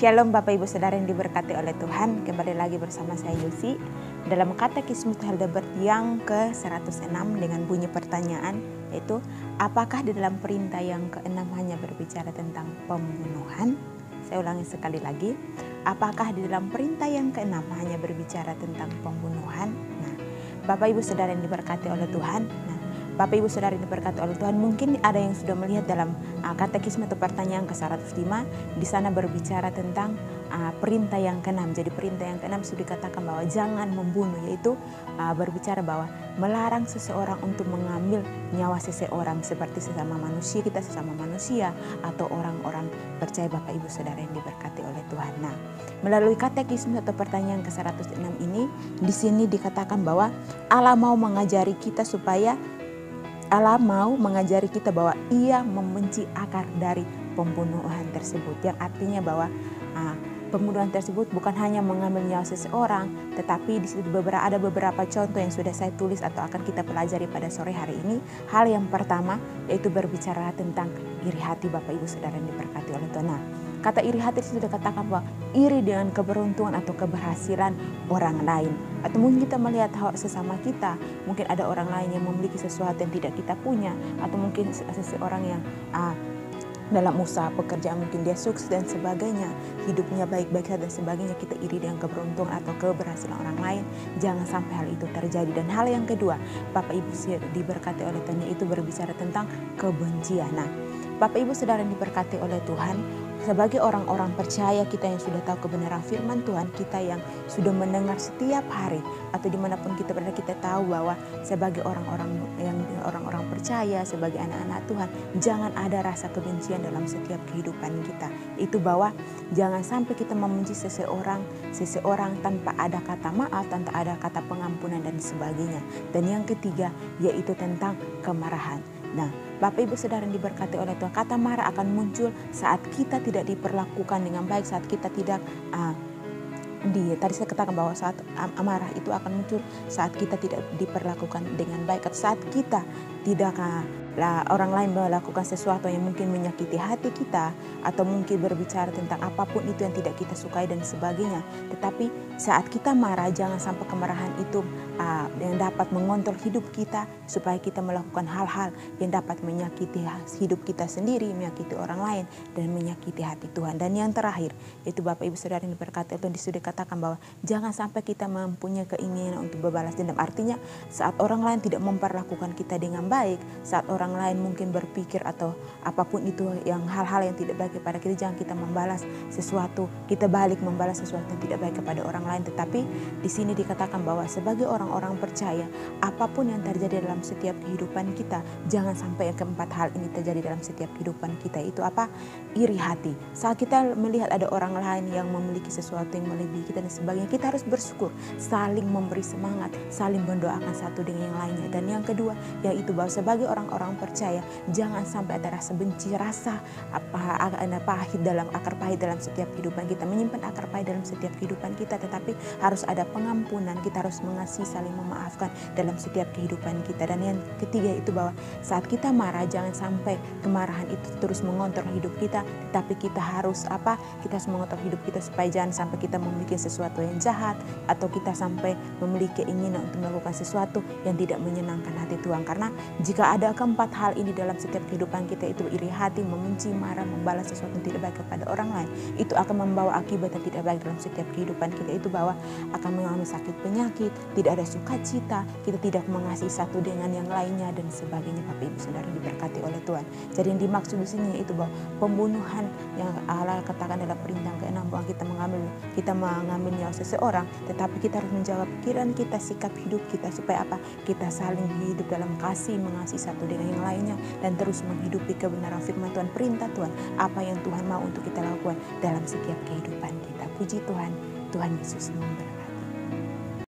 Shalom Bapak Ibu Saudara yang diberkati oleh Tuhan. Kembali lagi bersama saya Yosi dalam Katekismus Heidelberg yang ke-106 dengan bunyi pertanyaan, yaitu apakah di dalam perintah yang ke-6 hanya berbicara tentang pembunuhan? Saya ulangi sekali lagi, apakah di dalam perintah yang ke-6 hanya berbicara tentang pembunuhan? Nah, Bapak Ibu Saudara yang diberkati oleh Tuhan, Bapak Ibu Saudara yang diberkati oleh Tuhan, mungkin ada yang sudah melihat dalam katekisme atau pertanyaan ke-105, di sana berbicara tentang perintah yang ke-6. Jadi perintah yang ke-6 sudah dikatakan bahwa jangan membunuh, yaitu berbicara bahwa melarang seseorang untuk mengambil nyawa seseorang seperti sesama manusia atau orang-orang percaya Bapak Ibu Saudara yang diberkati oleh Tuhan. Nah, melalui katekisme atau pertanyaan ke-106 ini, di sini dikatakan bahwa Allah mau mengajari kita bahwa Ia membenci akar dari pembunuhan tersebut. Yang artinya bahwa pembunuhan tersebut bukan hanya mengambil nyawa seseorang, tetapi di situ ada beberapa contoh yang sudah saya tulis atau akan kita pelajari pada sore hari ini. Hal yang pertama yaitu berbicara tentang iri hati Bapak Ibu Saudara yang diberkati oleh Tuhan. Nah, kata iri hati sudah katakan bahwa iri dengan keberuntungan atau keberhasilan orang lain. Atau mungkin kita melihat sesama kita, mungkin ada orang lain yang memiliki sesuatu yang tidak kita punya. Atau mungkin seseorang yang dalam usaha pekerjaan mungkin dia sukses dan sebagainya, hidupnya baik-baik saja dan sebagainya, kita iri dengan keberuntungan atau keberhasilan orang lain. Jangan sampai hal itu terjadi. Dan hal yang kedua, Bapak Ibu diberkati oleh Tuhan, itu berbicara tentang kebencian. Nah, Bapak Ibu Saudara yang diberkati oleh Tuhan, sebagai orang-orang percaya, kita yang sudah tahu kebenaran firman Tuhan, kita yang sudah mendengar setiap hari atau dimanapun kita berada, kita tahu bahwa sebagai orang-orang percaya, sebagai anak-anak Tuhan, jangan ada rasa kebencian dalam setiap kehidupan kita. Itu bahwa jangan sampai kita membenci seseorang tanpa ada kata maaf, tanpa ada kata pengampunan dan sebagainya. Dan yang ketiga yaitu tentang kemarahan. Nah, Bapak Ibu Saudara yang diberkati oleh Tuhan, kata marah akan muncul saat kita tidak diperlakukan dengan baik, saat kita tidak tadi saya katakan bahwa saat amarah itu akan muncul saat kita tidak diperlakukan dengan baik, atau saat kita tidak orang lain melakukan sesuatu yang mungkin menyakiti hati kita, atau mungkin berbicara tentang apapun itu yang tidak kita sukai dan sebagainya. Tetapi saat kita marah, jangan sampai kemarahan itu yang dapat mengontrol hidup kita, supaya kita melakukan hal-hal yang dapat menyakiti hidup kita sendiri, menyakiti orang lain, dan menyakiti hati Tuhan. Dan yang terakhir, itu Bapak Ibu Saudara yang diberkati, itu disuruh katakan bahwa jangan sampai kita mempunyai keinginan untuk berbalas dendam. Artinya saat orang lain tidak memperlakukan kita dengan baik, saat orang lain mungkin berpikir atau apapun itu yang hal-hal yang tidak baik kepada kita, jangan kita membalas sesuatu, kita balik membalas sesuatu yang tidak baik kepada orang lain. Tetapi di sini dikatakan bahwa sebagai orang-orang percaya, apapun yang terjadi dalam setiap kehidupan kita, jangan sampai yang keempat hal ini terjadi dalam setiap kehidupan kita. Itu apa? Iri hati. Saat kita melihat ada orang lain yang memiliki sesuatu yang melebihi kita dan sebagainya, kita harus bersyukur, saling memberi semangat, saling mendoakan satu dengan yang lainnya. Dan yang kedua, yaitu bahwa sebagai orang-orang percaya, jangan sampai ada rasa benci, rasa akar pahit dalam setiap kehidupan kita, menyimpan akar pahit dalam setiap kehidupan kita, tetapi harus ada pengampunan, kita harus mengasihi, saling memaafkan dalam setiap kehidupan kita. Dan yang ketiga itu bahwa saat kita marah, jangan sampai kemarahan itu terus mengontrol hidup kita, tetapi kita harus mengontrol hidup kita supaya jangan sampai kita memiliki sesuatu yang jahat, atau kita sampai memiliki keinginan untuk melakukan sesuatu yang tidak menyenangkan hati Tuhan. Karena jika ada keempat hal ini dalam setiap kehidupan kita, itu iri hati, membenci, marah, membalas sesuatu yang tidak baik kepada orang lain, itu akan membawa akibat yang tidak baik dalam setiap kehidupan kita. Itu bahwa akan mengalami sakit penyakit, tidak ada sukacita, kita tidak mengasihi satu dengan yang lainnya dan sebagainya. Bapak Ibu Saudara diberkati oleh Tuhan. Jadi yang dimaksud di sini itu bahwa pembunuhan yang Allah katakan dalam perintah ke-6 bahwa kita mengambil nyawa seseorang, tetapi kita harus menjaga pikiran kita, sikap hidup kita, supaya kita saling hidup dalam kasih, mengasihi satu dengan yang lainnya, dan terus menghidupi kebenaran firman Tuhan, perintah Tuhan, apa yang Tuhan mau untuk kita lakukan dalam setiap kehidupan kita. Puji Tuhan, Tuhan Yesus memberkati.